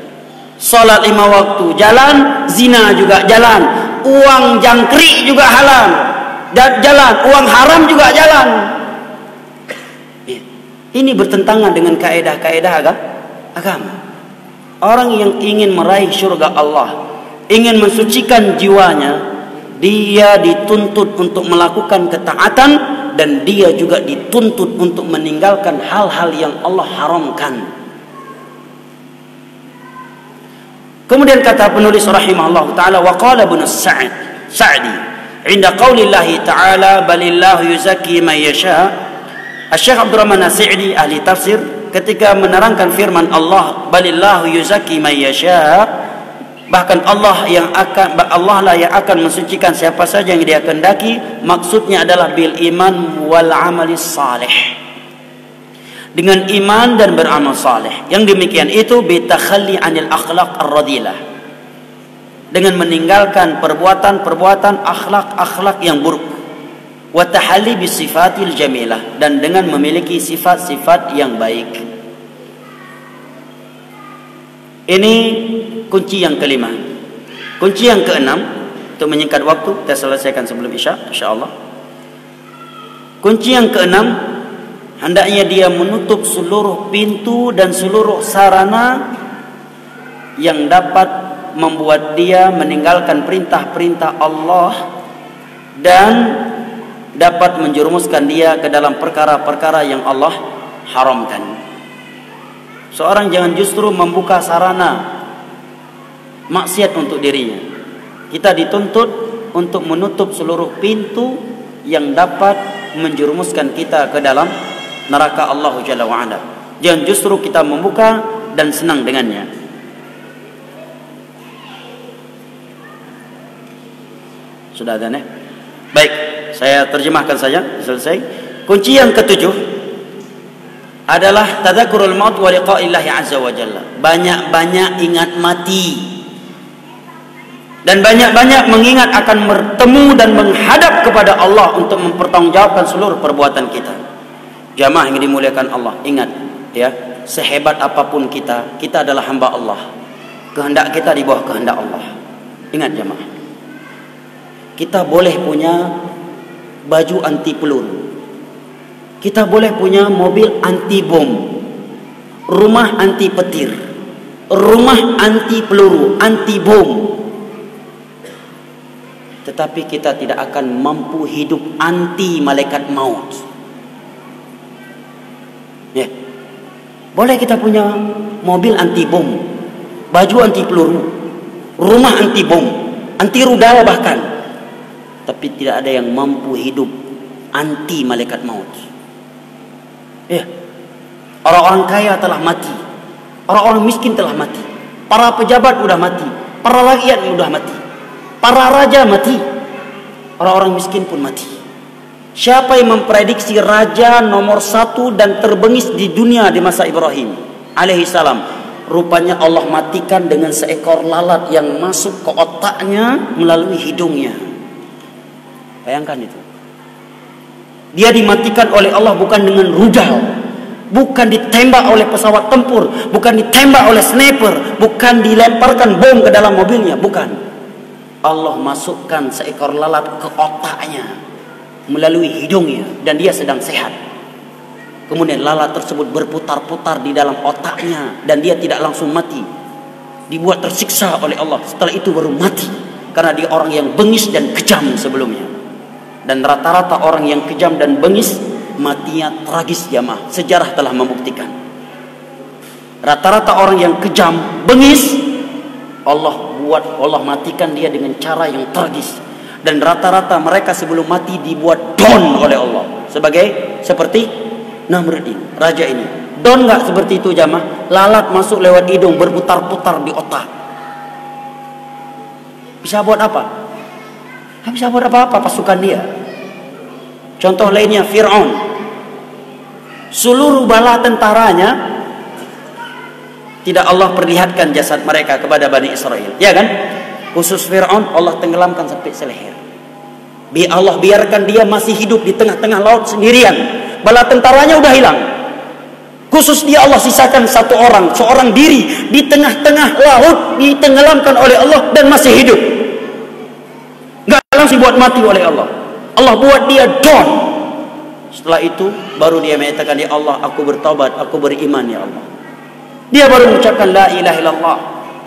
Speaker 1: Salat 5 waktu jalan, zina juga jalan, uang jangkrik juga halal dan jalan, uang haram juga jalan. Ini bertentangan dengan kaedah-kaedah agama. Orang yang ingin meraih syurga Allah, ingin mensucikan jiwanya, dia dituntut untuk melakukan ketaatan dan dia juga dituntut untuk meninggalkan hal-hal yang Allah haramkan. Kemudian kata penulis rahimahullah taala, wa qala Ibnu Sa'di inda qaulillahi ta'ala balillahu yuzakki man yasha. Syekh Abdurrahman As-Sa'di ahli tafsir ketika menerangkan firman Allah balillahu yuzakki man yasha, bahkan Allah lah yang akan mensucikan siapa saja yang dia kehendaki, maksudnya adalah bil iman wal amali salih, dengan iman dan beramal saleh. Yang demikian itu bitakhalli anil akhlaq ar-radilah, dengan meninggalkan perbuatan-perbuatan akhlak-akhlak yang buruk, wa tahalli bisifatil jamilah, dan dengan memiliki sifat-sifat yang baik. Ini kunci yang kelima. Kunci yang keenam, untuk menyingkat waktu kita selesaikan sebelum Isya insyaallah. Kunci yang keenam, hendaknya dia menutup seluruh pintu dan seluruh sarana yang dapat membuat dia meninggalkan perintah-perintah Allah dan dapat menjerumuskan dia ke dalam perkara-perkara yang Allah haramkan. Seorang jangan justru membuka sarana maksiat untuk dirinya. Kita dituntut untuk menutup seluruh pintu yang dapat menjerumuskan kita ke dalam neraka Allah Jalla wa'ala. Jangan justru kita membuka dan senang dengannya. Sudah ada nih? Baik, saya terjemahkan saja, selesai. Kunci yang ketujuh adalah tadzakurul maut wa liqa'illahi azza wa jalla. Banyak-banyak ingat mati dan banyak-banyak mengingat akan bertemu dan menghadap kepada Allah untuk mempertanggungjawabkan seluruh perbuatan kita. Jamaah yang dimuliakan Allah, ingat ya, sehebat apapun kita, kita adalah hamba Allah. Kehendak kita di bawah kehendak Allah. Ingat jamaah, kita boleh punya baju anti peluru, kita boleh punya mobil anti bom, rumah anti petir, rumah anti peluru, anti bom, tetapi kita tidak akan mampu hidup anti malaikat maut. Ya, boleh kita punya mobil anti bom, baju anti peluru, rumah anti bom, anti rudal bahkan, tapi tidak ada yang mampu hidup anti malaikat maut. Ya, orang-orang kaya telah mati, orang-orang miskin telah mati, para pejabat sudah mati, para rakyat sudah mati, para raja mati, orang-orang miskin pun mati. Siapa yang memprediksi raja nomor 1 dan terbengis di dunia di masa Ibrahim alaihi salam? Rupanya Allah matikan dengan seekor lalat yang masuk ke otaknya melalui hidungnya. Bayangkan itu. Dia dimatikan oleh Allah bukan dengan rudal, bukan ditembak oleh pesawat tempur, bukan ditembak oleh sniper, bukan dilemparkan bom ke dalam mobilnya, bukan. Allah masukkan seekor lalat ke otaknya melalui hidungnya dan dia sedang sehat. Kemudian lalat tersebut berputar-putar di dalam otaknya dan dia tidak langsung mati. dibuat tersiksa oleh Allah, setelah itu baru mati, karena dia orang yang bengis dan kejam sebelumnya. Dan rata-rata orang yang kejam dan bengis matinya tragis jamaah. Sejarah telah membuktikan. Rata-rata orang yang kejam, bengis, Allah matikan dia dengan cara yang tragis. Dan rata-rata mereka sebelum mati dibuat down oleh Allah. Seperti Namrud ini, raja ini. Down nggak seperti itu jamaah? Lalat masuk lewat hidung, berputar-putar di otak. Bisa buat apa? Tidak bisa buat apa-apa pasukan dia. Contoh lainnya Fir'aun. Seluruh bala tentaranya tidak Allah perlihatkan jasad mereka kepada Bani Israel, ya kan? Khusus Fir'aun Allah tenggelamkan sampai seleher. Allah biarkan dia masih hidup di tengah-tengah laut sendirian. Bala tentaranya udah hilang. Khusus dia Allah sisakan seorang diri di tengah-tengah laut, ditenggelamkan oleh Allah dan masih hidup. Gak langsung buat mati oleh Allah. Allah buat dia down. Setelah itu baru dia menyatakan, ya Allah, aku bertaubat, aku beriman ya Allah. Dia baru mengucapkan la ilaha illallah.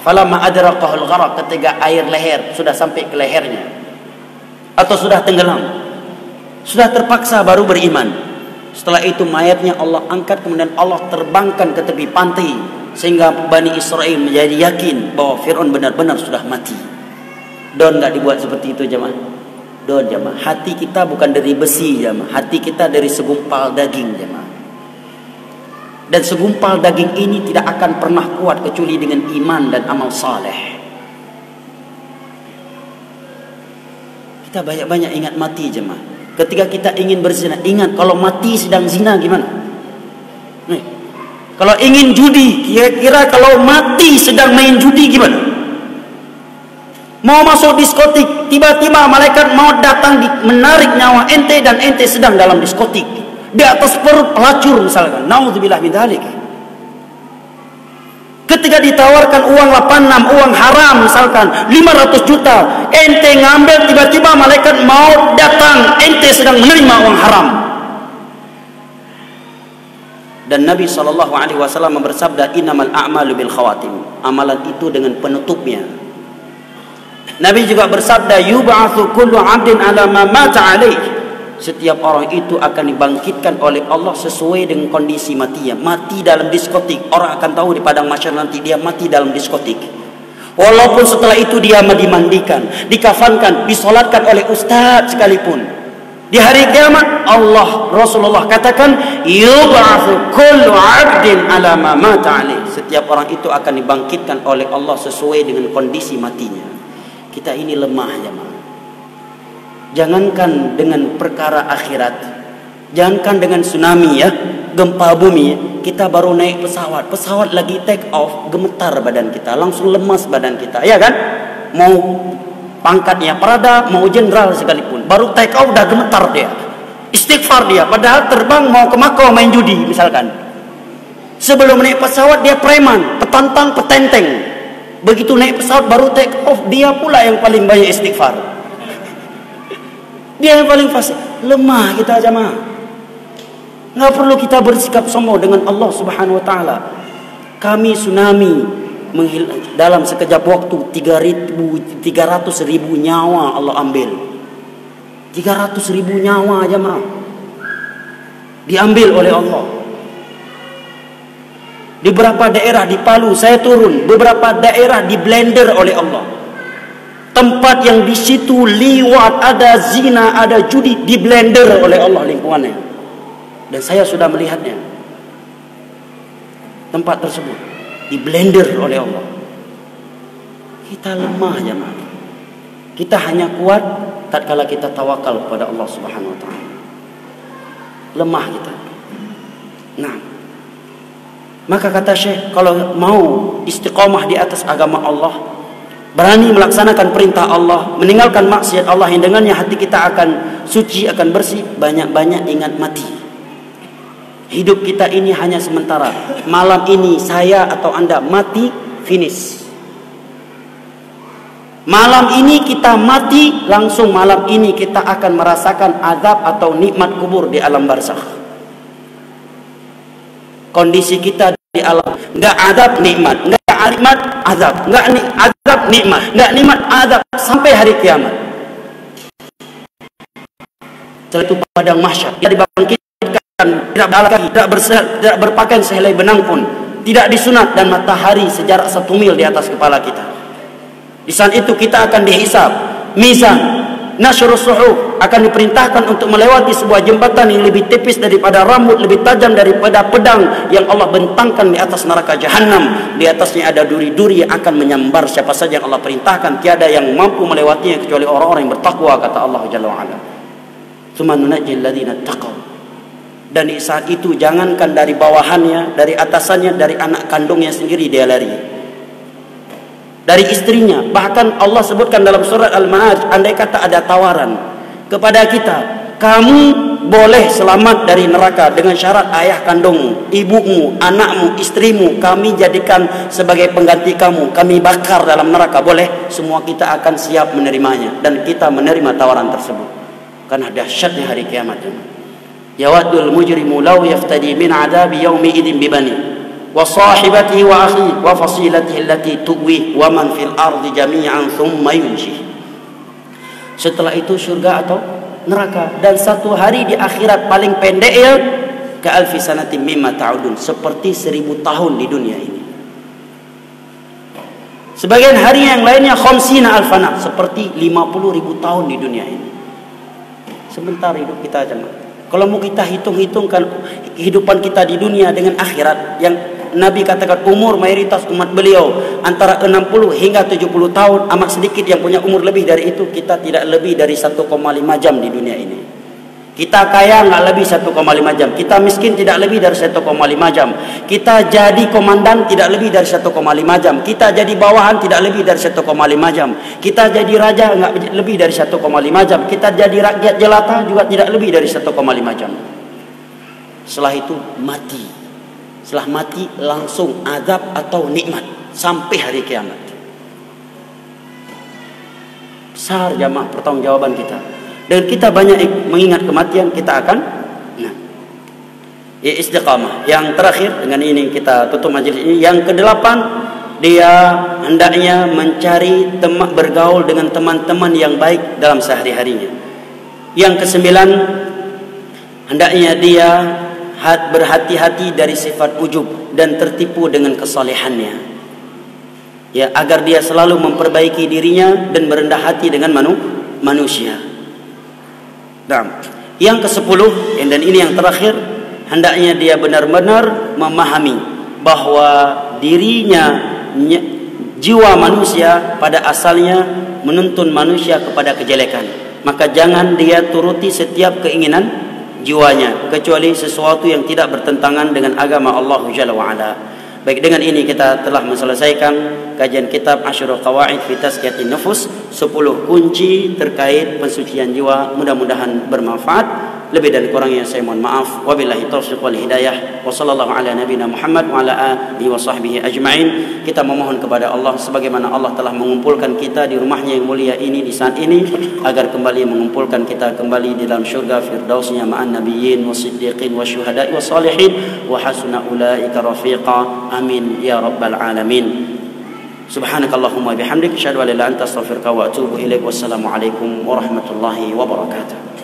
Speaker 1: Falamma adraqahul gharaq, ketika air leher sudah sampai ke lehernya atau sudah tenggelam, sudah terpaksa baru beriman. Setelah itu mayatnya Allah angkat, kemudian Allah terbangkan ke tepi pantai, sehingga Bani Israel menjadi yakin bahwa Fir'aun benar-benar sudah mati. Don nggak dibuat seperti itu jemaah. Don jemaah. Hati kita bukan dari besi jemaah. Hati kita dari segumpal daging jemaah. Dan segumpal daging ini tidak akan pernah kuat kecuali dengan iman dan amal saleh. Kita banyak-banyak ingat mati jemaah. Ketika kita ingin berzina, ingat kalau mati sedang zina gimana? Nih, kalau ingin judi, kira-kira kalau mati sedang main judi gimana? Mau masuk diskotik, tiba-tiba malaikat maut datang menarik nyawa ente dan ente sedang dalam diskotik. Di atas perut pelacur misalkan. Naudzubillah min dzalik. Ketika ditawarkan uang 86, uang haram misalkan 500 juta, ente ngambil, tiba-tiba malaikat maut datang, ente sedang menerima uang haram. Dan Nabi SAW bersabda, innamal a'malu bil khawatim. Amalan itu dengan penutupnya. Nabi juga bersabda, yub'atsu kullu 'abdin 'ala ma mata 'alaihi. Setiap orang itu akan dibangkitkan oleh Allah sesuai dengan kondisi matinya. Mati dalam diskotik, orang akan tahu di padang mahsyar nanti dia mati dalam diskotik. Walaupun setelah itu dia dimandikan, dikafankan, disolatkan oleh ustaz sekalipun. Di hari kiamat Rasulullah katakan, yub'atsu kullu 'abdin 'ala ma mata 'alaihi. Setiap orang itu akan dibangkitkan oleh Allah sesuai dengan kondisi matinya. Kita ini lemah jemaah. Jangankan dengan perkara akhirat, jangankan dengan tsunami ya, gempa bumi, kita baru naik pesawat lagi take off, gemetar badan kita, langsung lemas badan kita, ya kan? Mau pangkatnya Prada, mau jenderal sekalipun, baru take off udah gemetar dia, istighfar dia, padahal terbang mau ke Makau main judi misalkan. Sebelum naik pesawat dia preman, petantang, petenteng. Begitu naik pesawat baru take off, dia pula yang paling banyak istighfar. Dia yang paling fasih. Lemah kita jemaah. Nggak perlu kita bersikap sombong dengan Allah Subhanahu wa taala. Kami tsunami dalam sekejap waktu 300.000 nyawa Allah ambil. 300.000 nyawa jemaah diambil oleh Allah. Di beberapa daerah di Palu saya turun, beberapa daerah di blender oleh Allah. Tempat yang di situ liwat, ada zina, ada judi, di blender oleh Allah lingkungannya. Dan saya sudah melihatnya. Tempat tersebut di blender oleh Allah. Kita lemah jemaah. Kita hanya kuat tatkala kita tawakal kepada Allah Subhanahu wa taala. Lemah kita. Nah, maka kata Syekh, kalau mau istiqomah di atas agama Allah, berani melaksanakan perintah Allah, meninggalkan maksiat Allah yang dengannya hati kita akan suci, akan bersih, banyak-banyak ingat mati. Hidup kita ini hanya sementara. Malam ini saya atau Anda mati, finish. Malam ini kita mati, langsung malam ini kita akan merasakan azab atau nikmat kubur di alam barzakh. Kondisi kita di alam, enggak adab nikmat, enggak nikmat azab, enggak azab nikmat, enggak nikmat azab sampai hari kiamat. Setelah itu padang mahsyar, dia dibangkitkan, tidak berpakaian sehelai benang pun, tidak disunat, dan matahari sejarak 1 mil di atas kepala kita. Di saat itu kita akan dihisab, mizan, nasyrus suhuf, akan diperintahkan untuk melewati sebuah jembatan yang lebih tipis daripada rambut, lebih tajam daripada pedang yang Allah bentangkan di atas neraka jahanam. Di atasnya ada duri-duri yang akan menyambar siapa saja yang Allah perintahkan. Tiada yang mampu melewatinya kecuali orang-orang yang bertakwa, kata Allah Jalla wa Ala. Tsumma nunajjil ladzina taqaw. Dan di saat itu jangankan dari bawahannya, dari atasannya, dari anak kandungnya sendiri dia lari, dari istrinya. Bahkan Allah sebutkan dalam surat Al-Ma'arij, andai kata ada tawaran kepada kita, kamu boleh selamat dari neraka dengan syarat ayah kandungmu, ibumu, anakmu, istrimu kami jadikan sebagai pengganti kamu, kami bakar dalam neraka, boleh? Semua kita akan siap menerimanya, dan kita menerima tawaran tersebut. Karena dahsyatnya hari kiamat. Yawaddul mujrimu law yaftadi min adabi yaumi idin bibani wa sahibatihi wa akhihi wa fasilatihi allati tuwi wa man fil ardi jami'an thumma yunji. Setelah itu surga atau neraka, dan satu hari di akhirat paling pendek ya ka alfi sanatin mimma ta'udun, seperti 1000 tahun di dunia ini. Sebagian hari yang lainnya khamsina alfana, seperti 50.000 tahun di dunia ini. Sebentar hidup kita aja. Kalau mau kita hitung-hitungkan kehidupan kita di dunia dengan akhirat, yang Nabi katakan umur mayoritas umat beliau antara 60 hingga 70 tahun, amat sedikit yang punya umur lebih dari itu. Kita tidak lebih dari 1,5 jam di dunia ini. Kita kaya nggak lebih 1,5 jam. Kita miskin tidak lebih dari 1,5 jam. Kita jadi komandan tidak lebih dari 1,5 jam. Kita jadi bawahan tidak lebih dari 1,5 jam. Kita jadi raja nggak lebih dari 1,5 jam. Kita jadi rakyat jelata juga tidak lebih dari 1,5 jam. Setelah itu mati. Setelah mati langsung azab atau nikmat sampai hari kiamat. Besar jamaah pertanggungjawaban kita. Dan kita banyak mengingat kematian, kita akan istiqamah. Yang terakhir, dengan ini kita tutup majelis ini. Yang ke-8, dia hendaknya mencari bergaul dengan teman-teman yang baik dalam sehari-harinya. Yang ke-9, hendaknya dia berhati-hati dari sifat ujub dan tertipu dengan kesalehannya, ya, agar dia selalu memperbaiki dirinya dan merendah hati dengan manusia. Nah, yang ke-10, dan ini yang terakhir, hendaknya dia benar-benar memahami bahwa dirinya, jiwa manusia pada asalnya menuntun manusia kepada kejelekan. Maka jangan dia turuti setiap keinginan jiwanya, kecuali sesuatu yang tidak bertentangan dengan agama Allah Jalla wa Ala. Baik, dengan ini kita telah menyelesaikan kajian kitab Asyrul Qawaid fi Tazkiyatin Nufus, 10 kunci terkait pensucian jiwa. Mudah-mudahan bermanfaat. Lebih dan kurangnya saya mohon maaf. Wabillahi taufiq wal hidayah. Wa sallallahu ala nabiyina Muhammad wa ala alihi wa sahbihi ajma'in. Kita memohon kepada Allah, sebagaimana Allah telah mengumpulkan kita di rumahnya yang mulia ini di saat ini, agar kembali mengumpulkan kita kembali di dalam syurga firdausnya ma'an nabiyyin wasiddiqin wasyuhada'i wassalihin wa hasuna ulaika rafiqa. Amin ya rabbal alamin. Subhanakallahumma bihamdik asyhadu an la ilaha illa anta astaghfiruka wa atubu ilaik. Wassalamu alaikum warahmatullahi wabarakatuh.